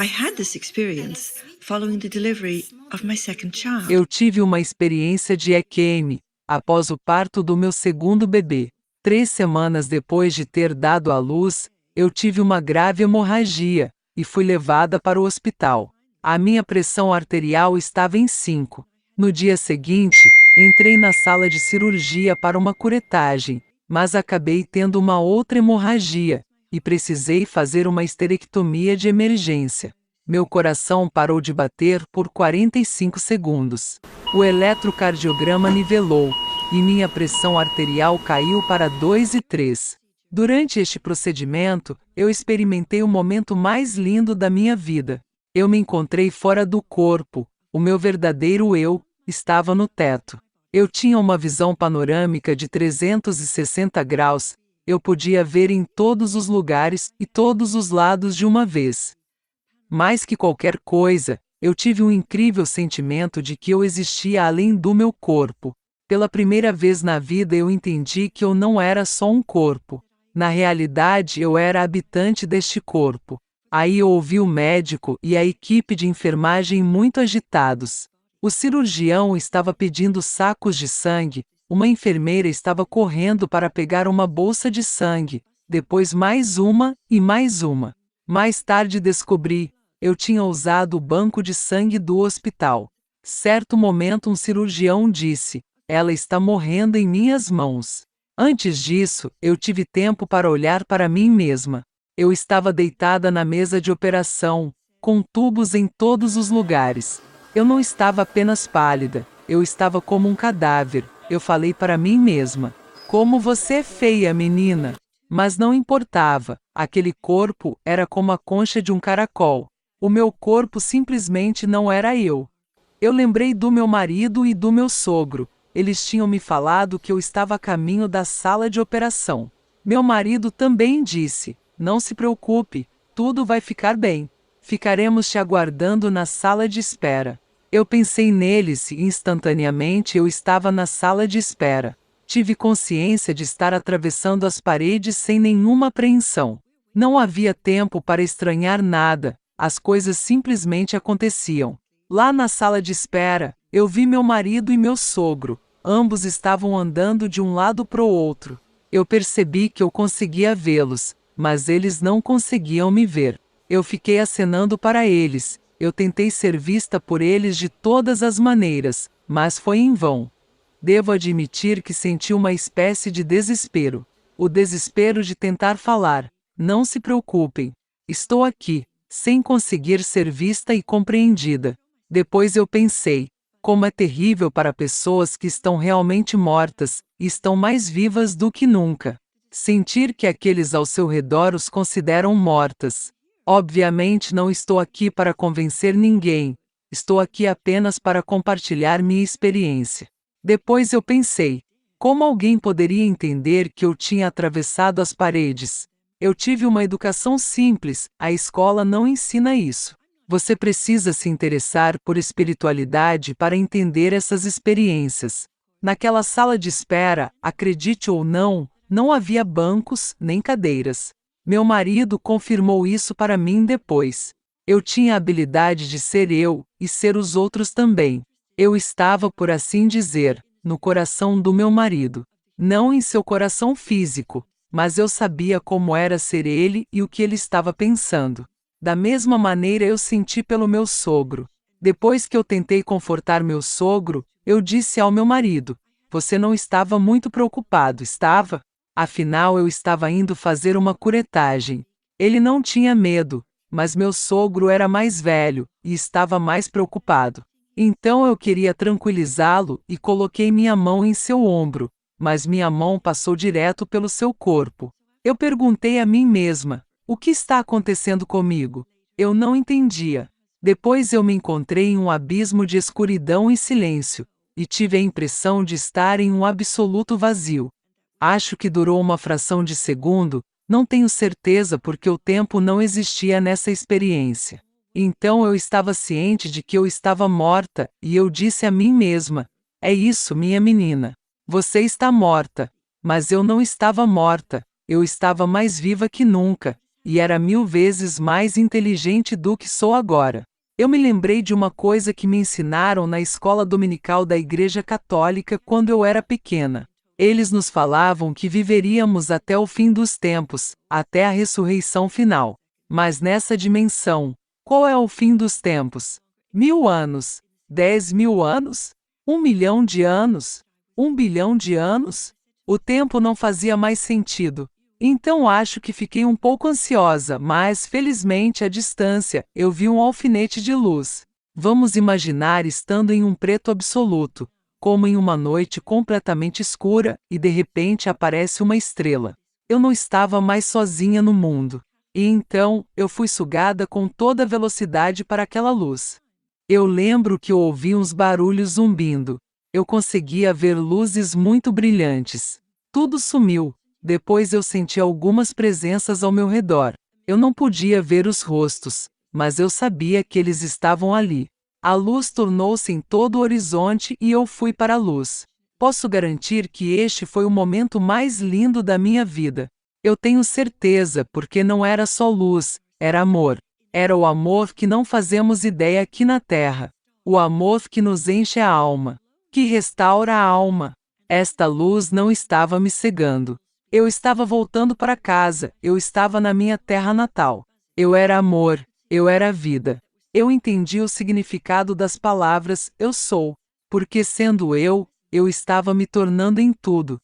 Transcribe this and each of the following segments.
I had this experience following the delivery of my second child. Eu tive uma experiência de EQM após o parto do meu segundo bebê. 3 semanas depois de ter dado à luz, eu tive uma grave hemorragia e fui levada para o hospital. A minha pressão arterial estava em 5. No dia seguinte, entrei na sala de cirurgia para uma curetagem, mas acabei tendo uma outra hemorragia e precisei fazer uma esterectomia de emergência. Meu coração parou de bater por 45 segundos. O eletrocardiograma nivelou e minha pressão arterial caiu para 2,3. Durante este procedimento, eu experimentei o momento mais lindo da minha vida. Eu me encontrei fora do corpo. O meu verdadeiro eu estava no teto. Eu tinha uma visão panorâmica de 360 graus. Eu podia ver em todos os lugares e todos os lados de uma vez. Mais que qualquer coisa, eu tive um incrível sentimento de que eu existia além do meu corpo. Pela primeira vez na vida eu entendi que eu não era só um corpo. Na realidade, eu era habitante deste corpo. Aí eu ouvi o médico e a equipe de enfermagem muito agitados. O cirurgião estava pedindo sacos de sangue, uma enfermeira estava correndo para pegar uma bolsa de sangue, depois mais uma e mais uma. Mais tarde descobri, eu tinha usado o banco de sangue do hospital. Certo momento um cirurgião disse, ela está morrendo em minhas mãos. Antes disso, eu tive tempo para olhar para mim mesma. Eu estava deitada na mesa de operação, com tubos em todos os lugares. Eu não estava apenas pálida, eu estava como um cadáver. Eu falei para mim mesma, como você é feia, menina. Mas não importava, aquele corpo era como a concha de um caracol. O meu corpo simplesmente não era eu. Eu lembrei do meu marido e do meu sogro. Eles tinham me falado que eu estava a caminho da sala de operação. Meu marido também disse, não se preocupe, tudo vai ficar bem. Ficaremos te aguardando na sala de espera. Eu pensei neles e instantaneamente eu estava na sala de espera. Tive consciência de estar atravessando as paredes sem nenhuma apreensão. Não havia tempo para estranhar nada, as coisas simplesmente aconteciam. Lá na sala de espera, eu vi meu marido e meu sogro. Ambos estavam andando de um lado para o outro. Eu percebi que eu conseguia vê-los, mas eles não conseguiam me ver. Eu fiquei acenando para eles. Eu tentei ser vista por eles de todas as maneiras, mas foi em vão. Devo admitir que senti uma espécie de desespero. O desespero de tentar falar. Não se preocupem. Estou aqui, sem conseguir ser vista e compreendida. Depois eu pensei, como é terrível para pessoas que estão realmente mortas, e estão mais vivas do que nunca. Sentir que aqueles ao seu redor os consideram mortas. Obviamente não estou aqui para convencer ninguém, estou aqui apenas para compartilhar minha experiência. Depois eu pensei, como alguém poderia entender que eu tinha atravessado as paredes? Eu tive uma educação simples, a escola não ensina isso. Você precisa se interessar por espiritualidade para entender essas experiências. Naquela sala de espera, acredite ou não, não havia bancos nem cadeiras. Meu marido confirmou isso para mim depois. Eu tinha a habilidade de ser eu e ser os outros também. Eu estava, por assim dizer, no coração do meu marido. Não em seu coração físico, mas eu sabia como era ser ele e o que ele estava pensando. Da mesma maneira eu senti pelo meu sogro. Depois que eu tentei confortar meu sogro, eu disse ao meu marido, você não estava muito preocupado, estava? Afinal eu estava indo fazer uma curetagem. Ele não tinha medo, mas meu sogro era mais velho e estava mais preocupado. Então eu queria tranquilizá-lo e coloquei minha mão em seu ombro, mas minha mão passou direto pelo seu corpo. Eu perguntei a mim mesma, o que está acontecendo comigo? Eu não entendia. Depois eu me encontrei em um abismo de escuridão e silêncio, e tive a impressão de estar em um absoluto vazio. Acho que durou uma fração de segundo, não tenho certeza porque o tempo não existia nessa experiência. Então eu estava ciente de que eu estava morta, e eu disse a mim mesma, é isso, minha menina. Você está morta. Mas eu não estava morta, eu estava mais viva que nunca. e era 1000 vezes mais inteligente do que sou agora. Eu me lembrei de uma coisa que me ensinaram na escola dominical da Igreja Católica quando eu era pequena. Eles nos falavam que viveríamos até o fim dos tempos, até a ressurreição final. Mas nessa dimensão, qual é o fim dos tempos? 1000 anos? 10.000 anos? 1 milhão de anos? 1 bilhão de anos? O tempo não fazia mais sentido. Então acho que fiquei um pouco ansiosa, mas felizmente à distância eu vi um alfinete de luz. Vamos imaginar estando em um preto absoluto, como em uma noite completamente escura, e de repente aparece uma estrela. Eu não estava mais sozinha no mundo. E então, eu fui sugada com toda a velocidade para aquela luz. Eu lembro que eu ouvi uns barulhos zumbindo. Eu conseguia ver luzes muito brilhantes. Tudo sumiu. Depois eu senti algumas presenças ao meu redor. Eu não podia ver os rostos, mas eu sabia que eles estavam ali. A luz tornou-se em todo o horizonte e eu fui para a luz. Posso garantir que este foi o momento mais lindo da minha vida. Eu tenho certeza, porque não era só luz, era amor. Era o amor que não fazemos ideia aqui na Terra. O amor que nos enche a alma, que restaura a alma. Esta luz não estava me cegando. Eu estava voltando para casa, eu estava na minha terra natal. Eu era amor, eu era vida. Eu entendi o significado das palavras eu sou, porque sendo eu estava me tornando em tudo.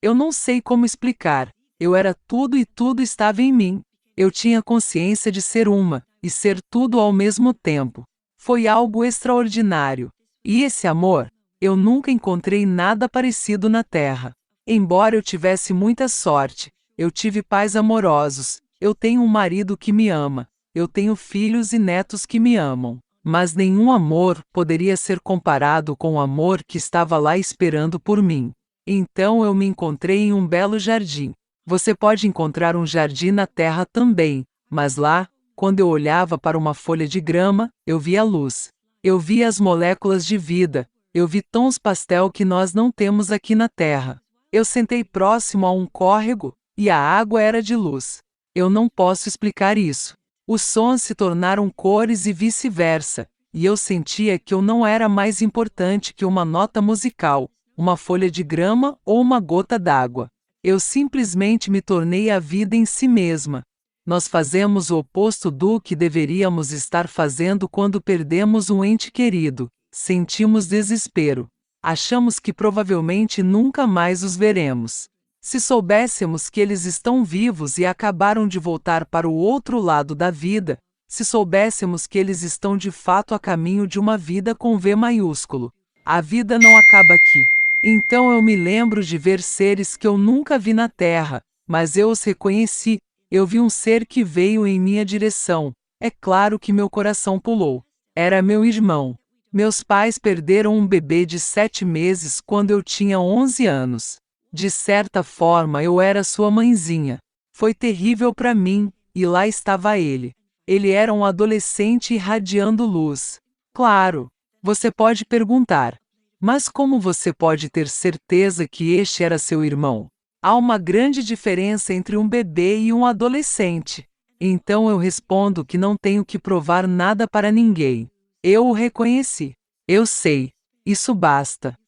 Eu não sei como explicar, eu era tudo e tudo estava em mim. Eu tinha consciência de ser uma, e ser tudo ao mesmo tempo. Foi algo extraordinário. E esse amor, eu nunca encontrei nada parecido na Terra. Embora eu tivesse muita sorte, eu tive pais amorosos, eu tenho um marido que me ama, eu tenho filhos e netos que me amam. Mas nenhum amor poderia ser comparado com o amor que estava lá esperando por mim. Então eu me encontrei em um belo jardim. Você pode encontrar um jardim na Terra também, mas lá, quando eu olhava para uma folha de grama, eu via a luz. Eu via as moléculas de vida, eu vi tons pastel que nós não temos aqui na Terra. Eu sentei próximo a um córrego, e a água era de luz. Eu não posso explicar isso. Os sons se tornaram cores e vice-versa, e eu sentia que eu não era mais importante que uma nota musical, uma folha de grama ou uma gota d'água. Eu simplesmente me tornei a vida em si mesma. Nós fazemos o oposto do que deveríamos estar fazendo quando perdemos um ente querido. Sentimos desespero. Achamos que provavelmente nunca mais os veremos. Se soubéssemos que eles estão vivos e acabaram de voltar para o outro lado da vida, se soubéssemos que eles estão de fato a caminho de uma vida com V maiúsculo. A vida não acaba aqui. Então eu me lembro de ver seres que eu nunca vi na Terra, mas eu os reconheci. Eu vi um ser que veio em minha direção. É claro que meu coração pulou. Era meu irmão. Meus pais perderam um bebê de 7 meses quando eu tinha 11 anos. De certa forma eu era sua mãezinha. Foi terrível para mim, e lá estava ele. Ele era um adolescente irradiando luz. Claro, você pode perguntar, mas como você pode ter certeza que este era seu irmão? Há uma grande diferença entre um bebê e um adolescente. Então eu respondo que não tenho que provar nada para ninguém. Eu o reconheci. Eu sei. Isso basta.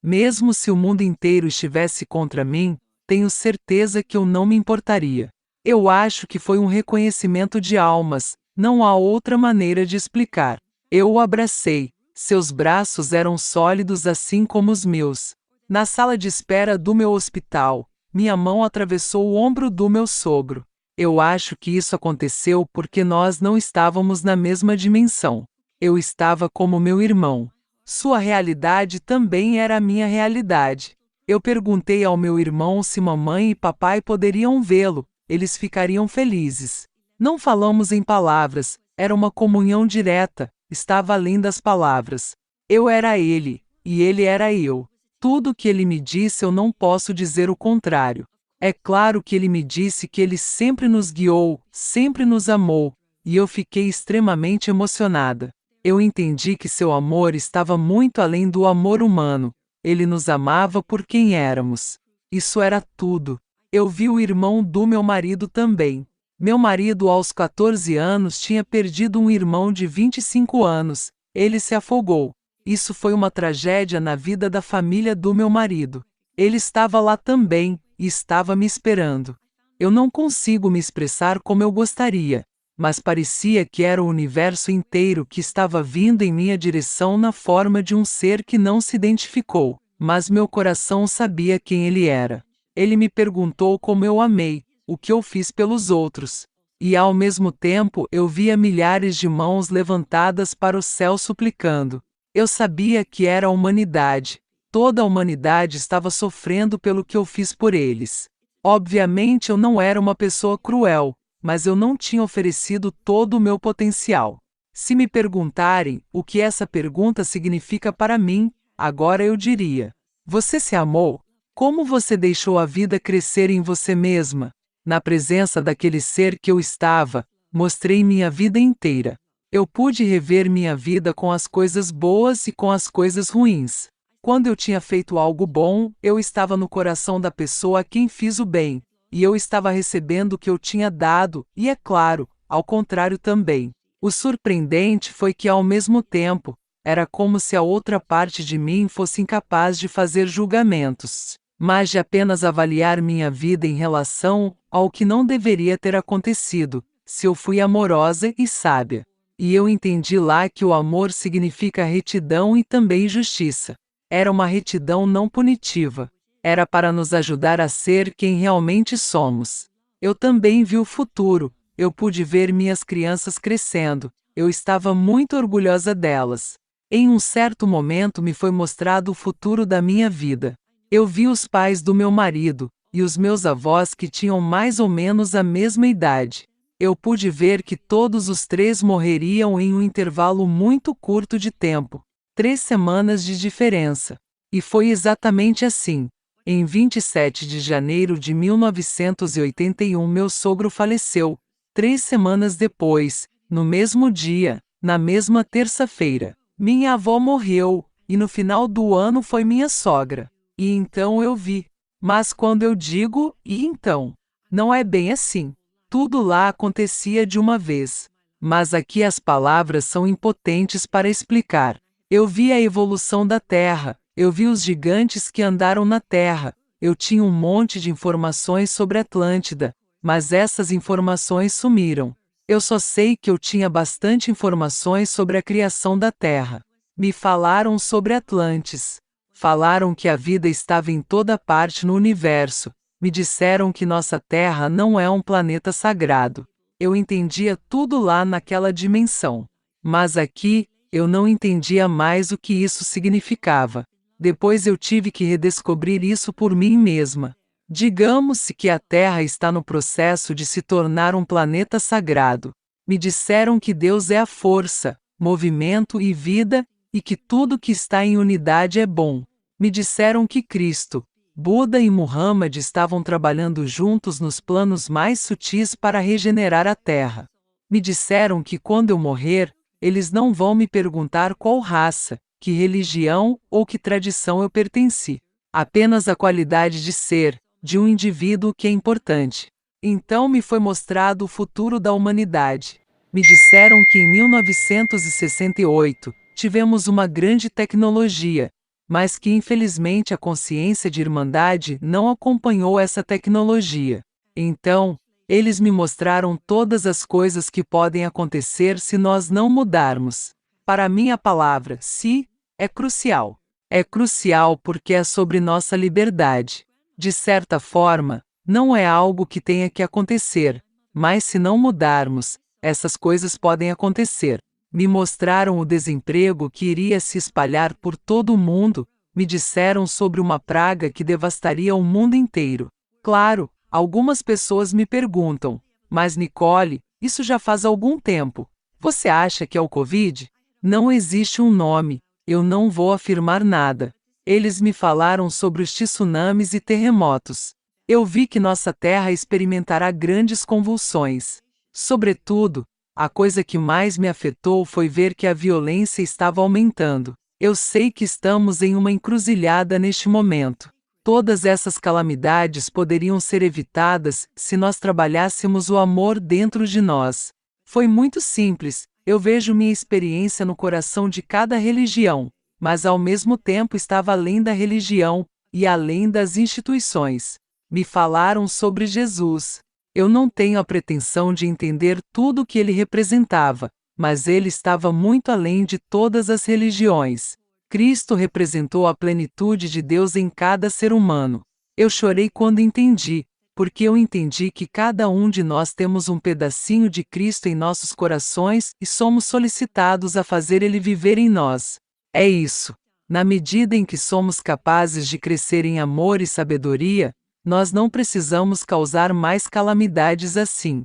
Mesmo se o mundo inteiro estivesse contra mim, tenho certeza que eu não me importaria. Eu acho que foi um reconhecimento de almas, não há outra maneira de explicar. Eu o abracei. Seus braços eram sólidos assim como os meus. Na sala de espera do meu hospital, minha mão atravessou o ombro do meu sogro. Eu acho que isso aconteceu porque nós não estávamos na mesma dimensão. Eu estava como meu irmão. Sua realidade também era a minha realidade. Eu perguntei ao meu irmão se mamãe e papai poderiam vê-lo. Eles ficariam felizes. Não falamos em palavras, era uma comunhão direta, estava além das palavras. Eu era ele, e ele era eu. Tudo o que ele me disse eu não posso dizer o contrário. É claro que ele me disse que ele sempre nos guiou, sempre nos amou, e eu fiquei extremamente emocionada. Eu entendi que seu amor estava muito além do amor humano. Ele nos amava por quem éramos. Isso era tudo. Eu vi o irmão do meu marido também. Meu marido, aos 14 anos, tinha perdido um irmão de 25 anos. Ele se afogou. Isso foi uma tragédia na vida da família do meu marido. Ele estava lá também, e estava me esperando. Eu não consigo me expressar como eu gostaria, mas parecia que era o universo inteiro que estava vindo em minha direção na forma de um ser que não se identificou, mas meu coração sabia quem ele era. Ele me perguntou como eu amei, o que eu fiz pelos outros. E ao mesmo tempo eu via milhares de mãos levantadas para o céu suplicando. Eu sabia que era a humanidade. Toda a humanidade estava sofrendo pelo que eu fiz por eles. Obviamente eu não era uma pessoa cruel, mas eu não tinha oferecido todo o meu potencial. Se me perguntarem o que essa pergunta significa para mim, agora eu diria: você se amou? Como você deixou a vida crescer em você mesma? Na presença daquele ser que eu estava, mostrei minha vida inteira. Eu pude rever minha vida com as coisas boas e com as coisas ruins. Quando eu tinha feito algo bom, eu estava no coração da pessoa a quem fiz o bem, e eu estava recebendo o que eu tinha dado, e é claro, ao contrário também. O surpreendente foi que, ao mesmo tempo, era como se a outra parte de mim fosse incapaz de fazer julgamentos, mas de apenas avaliar minha vida em relação ao que não deveria ter acontecido, se eu fui amorosa e sábia. E eu entendi lá que o amor significa retidão e também justiça. Era uma retidão não punitiva. Era para nos ajudar a ser quem realmente somos. Eu também vi o futuro. Eu pude ver minhas crianças crescendo. Eu estava muito orgulhosa delas. Em um certo momento me foi mostrado o futuro da minha vida. Eu vi os pais do meu marido, e os meus avós que tinham mais ou menos a mesma idade. Eu pude ver que todos os três morreriam em um intervalo muito curto de tempo. 3 semanas de diferença. E foi exatamente assim. Em 27 de janeiro de 1981 meu sogro faleceu. 3 semanas depois, no mesmo dia, na mesma terça-feira, minha avó morreu, e no final do ano foi minha sogra. E então eu vi. Mas quando eu digo, e então? Não é bem assim. Tudo lá acontecia de uma vez. Mas aqui as palavras são impotentes para explicar. Eu vi a evolução da Terra, eu vi os gigantes que andaram na Terra, eu tinha um monte de informações sobre Atlântida, mas essas informações sumiram. Eu só sei que eu tinha bastante informações sobre a criação da Terra. Me falaram sobre Atlantis. Falaram que a vida estava em toda parte no universo. Me disseram que nossa Terra não é um planeta sagrado. Eu entendia tudo lá naquela dimensão. Mas aqui, eu não entendia mais o que isso significava. Depois eu tive que redescobrir isso por mim mesma. Digamos-se que a Terra está no processo de se tornar um planeta sagrado. Me disseram que Deus é a força, movimento e vida, e que tudo que está em unidade é bom. Me disseram que Cristo, Buda e Muhammad estavam trabalhando juntos nos planos mais sutis para regenerar a Terra. Me disseram que quando eu morrer, eles não vão me perguntar qual raça, que religião ou que tradição eu pertenci. Apenas a qualidade de ser, de um indivíduo que é importante. Então me foi mostrado o futuro da humanidade. Me disseram que em 1968, tivemos uma grande tecnologia, mas que infelizmente a consciência de irmandade não acompanhou essa tecnologia. Então, eles me mostraram todas as coisas que podem acontecer se nós não mudarmos. Para mim a palavra "se" é crucial. É crucial porque é sobre nossa liberdade. De certa forma, não é algo que tenha que acontecer, mas se não mudarmos, essas coisas podem acontecer. Me mostraram o desemprego que iria se espalhar por todo o mundo, me disseram sobre uma praga que devastaria o mundo inteiro. Claro, algumas pessoas me perguntam, mas Nicole, isso já faz algum tempo. Você acha que é o Covid? Não existe um nome, eu não vou afirmar nada. Eles me falaram sobre os tsunamis e terremotos. Eu vi que nossa Terra experimentará grandes convulsões. Sobretudo, a coisa que mais me afetou foi ver que a violência estava aumentando. Eu sei que estamos em uma encruzilhada neste momento. Todas essas calamidades poderiam ser evitadas se nós trabalhássemos o amor dentro de nós. Foi muito simples. Eu vejo minha experiência no coração de cada religião, mas ao mesmo tempo estava além da religião e além das instituições. Me falaram sobre Jesus. Eu não tenho a pretensão de entender tudo o que ele representava, mas ele estava muito além de todas as religiões. Cristo representou a plenitude de Deus em cada ser humano. Eu chorei quando entendi, porque eu entendi que cada um de nós temos um pedacinho de Cristo em nossos corações e somos solicitados a fazer ele viver em nós. É isso. Na medida em que somos capazes de crescer em amor e sabedoria, nós não precisamos causar mais calamidades assim.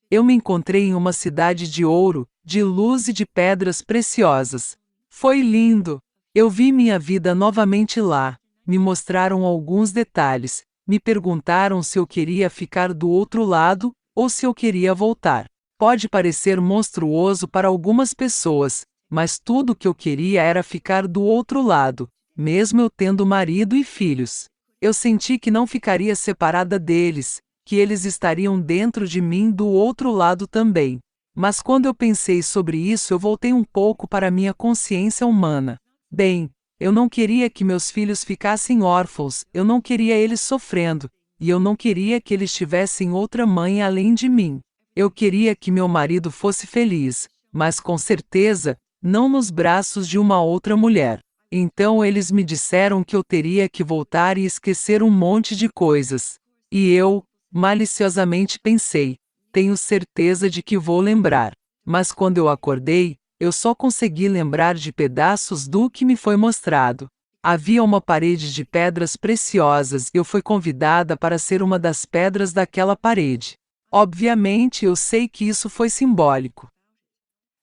Eu me encontrei em uma cidade de ouro, de luz e de pedras preciosas. Foi lindo! Eu vi minha vida novamente lá. Me mostraram alguns detalhes. Me perguntaram se eu queria ficar do outro lado ou se eu queria voltar. Pode parecer monstruoso para algumas pessoas, mas tudo o que eu queria era ficar do outro lado, mesmo eu tendo marido e filhos. Eu senti que não ficaria separada deles, que eles estariam dentro de mim do outro lado também. Mas quando eu pensei sobre isso, eu voltei um pouco para minha consciência humana. Bem, eu não queria que meus filhos ficassem órfãos, eu não queria eles sofrendo, e eu não queria que eles tivessem outra mãe além de mim. Eu queria que meu marido fosse feliz, mas com certeza, não nos braços de uma outra mulher. Então eles me disseram que eu teria que voltar e esquecer um monte de coisas. E eu, maliciosamente pensei, tenho certeza de que vou lembrar. Mas quando eu acordei, eu só consegui lembrar de pedaços do que me foi mostrado. Havia uma parede de pedras preciosas e eu fui convidada para ser uma das pedras daquela parede. Obviamente eu sei que isso foi simbólico.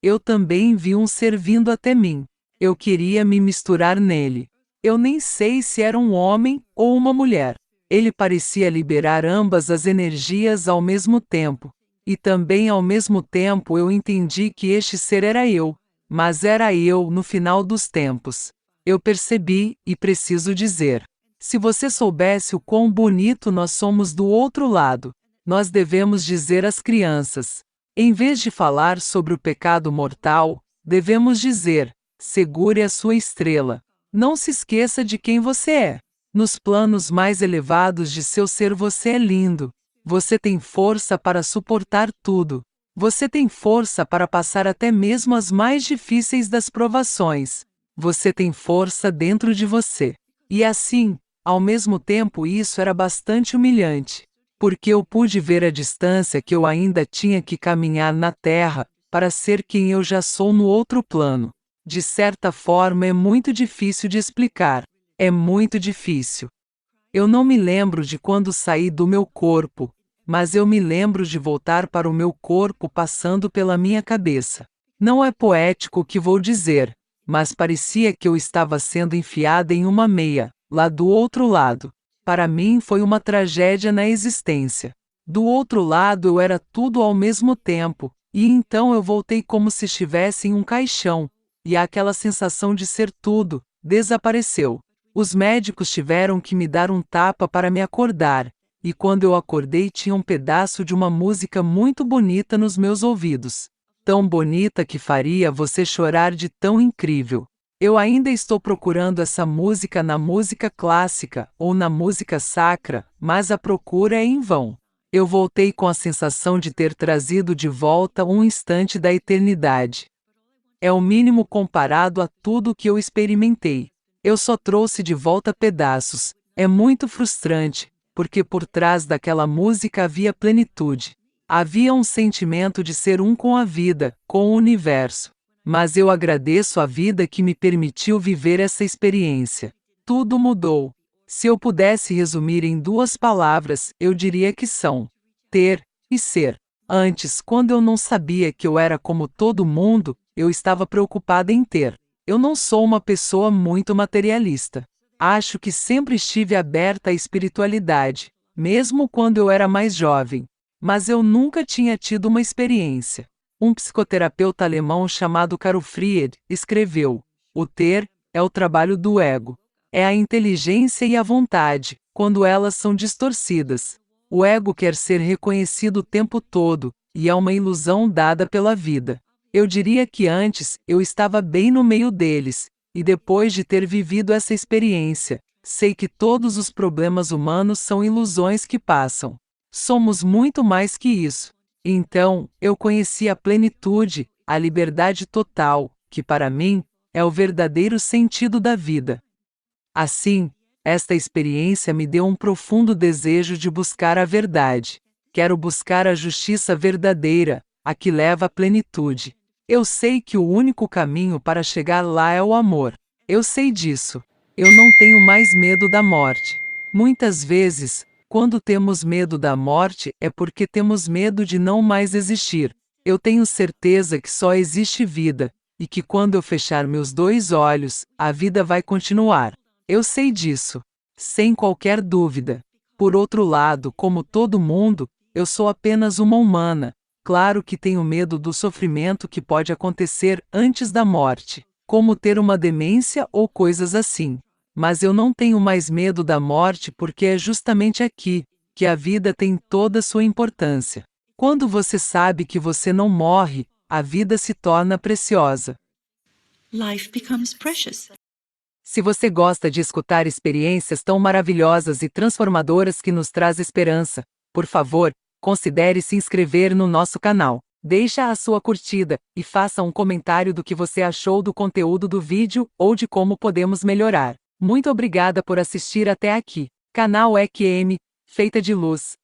Eu também vi um ser vindo até mim. Eu queria me misturar nele. Eu nem sei se era um homem ou uma mulher. Ele parecia liberar ambas as energias ao mesmo tempo. E também ao mesmo tempo eu entendi que este ser era eu, mas era eu no final dos tempos. Eu percebi, e preciso dizer, se você soubesse o quão bonito nós somos do outro lado, nós devemos dizer às crianças, em vez de falar sobre o pecado mortal, devemos dizer, segure a sua estrela. Não se esqueça de quem você é. Nos planos mais elevados de seu ser você é lindo. Você tem força para suportar tudo. Você tem força para passar até mesmo as mais difíceis das provações. Você tem força dentro de você. E assim, ao mesmo tempo isso era bastante humilhante, porque eu pude ver a distância que eu ainda tinha que caminhar na Terra para ser quem eu já sou no outro plano. De certa forma é muito difícil de explicar. É muito difícil. Eu não me lembro de quando saí do meu corpo, mas eu me lembro de voltar para o meu corpo passando pela minha cabeça. Não é poético o que vou dizer, mas parecia que eu estava sendo enfiada em uma meia, lá do outro lado. Para mim foi uma tragédia na existência. Do outro lado eu era tudo ao mesmo tempo, e então eu voltei como se estivesse em um caixão, e aquela sensação de ser tudo desapareceu. Os médicos tiveram que me dar um tapa para me acordar, e quando eu acordei tinha um pedaço de uma música muito bonita nos meus ouvidos. Tão bonita que faria você chorar de tão incrível. Eu ainda estou procurando essa música na música clássica ou na música sacra, mas a procura é em vão. Eu voltei com a sensação de ter trazido de volta um instante da eternidade. É o mínimo comparado a tudo o que eu experimentei. Eu só trouxe de volta pedaços. É muito frustrante, porque por trás daquela música havia plenitude. Havia um sentimento de ser um com a vida, com o universo. Mas eu agradeço a vida que me permitiu viver essa experiência. Tudo mudou. Se eu pudesse resumir em 2 palavras, eu diria que são ter e ser. Antes, quando eu não sabia que eu era como todo mundo, eu estava preocupada em ter. Eu não sou uma pessoa muito materialista. Acho que sempre estive aberta à espiritualidade, mesmo quando eu era mais jovem. Mas eu nunca tinha tido uma experiência. Um psicoterapeuta alemão chamado Karl Fried escreveu: o ter é o trabalho do ego. É a inteligência e a vontade, quando elas são distorcidas. O ego quer ser reconhecido o tempo todo, e é uma ilusão dada pela vida. Eu diria que antes eu estava bem no meio deles, e depois de ter vivido essa experiência, sei que todos os problemas humanos são ilusões que passam. Somos muito mais que isso. Então, eu conheci a plenitude, a liberdade total, que para mim é o verdadeiro sentido da vida. Assim, esta experiência me deu um profundo desejo de buscar a verdade. Quero buscar a justiça verdadeira, a que leva à plenitude. Eu sei que o único caminho para chegar lá é o amor. Eu sei disso. Eu não tenho mais medo da morte. Muitas vezes, quando temos medo da morte, é porque temos medo de não mais existir. Eu tenho certeza que só existe vida, e que quando eu fechar meus 2 olhos, a vida vai continuar. Eu sei disso, sem qualquer dúvida. Por outro lado, como todo mundo, eu sou apenas uma humana. Claro que tenho medo do sofrimento que pode acontecer antes da morte, como ter uma demência ou coisas assim. Mas eu não tenho mais medo da morte porque é justamente aqui que a vida tem toda sua importância. Quando você sabe que você não morre, a vida se torna preciosa. Life becomes precious. Se você gosta de escutar experiências tão maravilhosas e transformadoras que nos traz esperança, por favor, considere se inscrever no nosso canal. Deixa a sua curtida e faça um comentário do que você achou do conteúdo do vídeo ou de como podemos melhorar. Muito obrigada por assistir até aqui. Canal EQM, feita de luz.